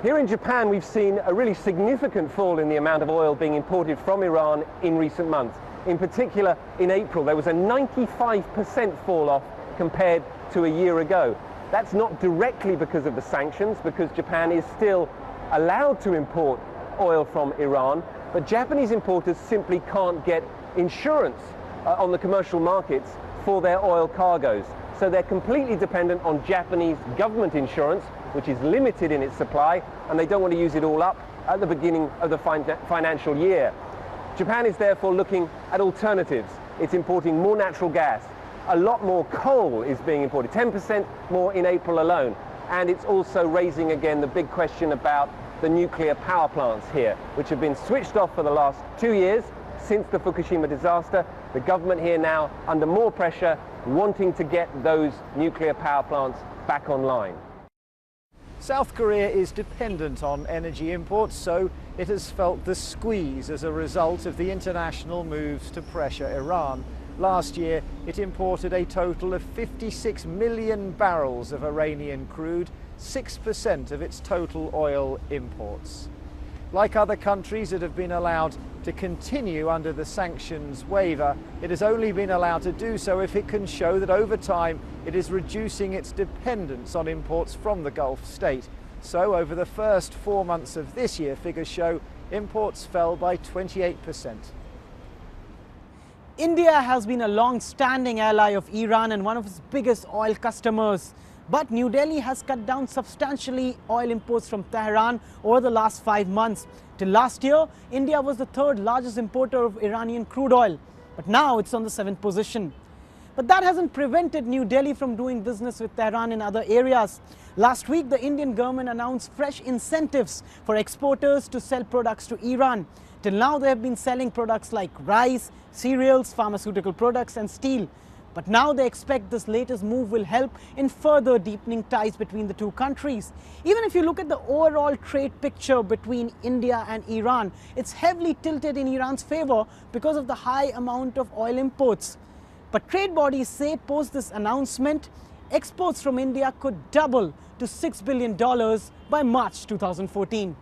Here in Japan, we've seen a really significant fall in the amount of oil being imported from Iran in recent months. In particular, in April, there was a 95% fall off compared to a year ago. That's not directly because of the sanctions, because Japan is still allowed to import oil from Iran, but Japanese importers simply can't get insurance on the commercial markets for their oil cargoes. So they're completely dependent on Japanese government insurance, which is limited in its supply, and they don't want to use it all up at the beginning of the financial year. Japan is therefore looking at alternatives. It's importing more natural gas. A lot more coal is being imported, 10% more in April alone. And it's also raising again the big question about the nuclear power plants here, which have been switched off for the last 2 years since the Fukushima disaster. The government here now under more pressure, wanting to get those nuclear power plants back online. South Korea is dependent on energy imports, so it has felt the squeeze as a result of the international moves to pressure Iran. Last year, it imported a total of 56 million barrels of Iranian crude, 6% of its total oil imports. Like other countries that have been allowed to continue under the sanctions waiver, it has only been allowed to do so if it can show that over time it is reducing its dependence on imports from the Gulf state. So over the first 4 months of this year, figures show imports fell by 28%. India has been a long-standing ally of Iran and one of its biggest oil customers. But New Delhi has cut down substantially oil imports from Tehran over the last 5 months. Till last year, India was the third largest importer of Iranian crude oil, but now it's on the 7th position. But that hasn't prevented New Delhi from doing business with Tehran in other areas. Last week, the Indian government announced fresh incentives for exporters to sell products to Iran. Till now, they have been selling products like rice, cereals, pharmaceutical products and steel. But now they expect this latest move will help in further deepening ties between the two countries. Even if you look at the overall trade picture between India and Iran, it's heavily tilted in Iran's favor because of the high amount of oil imports. But trade bodies say post this announcement, exports from India could double to $6 billion by March 2014.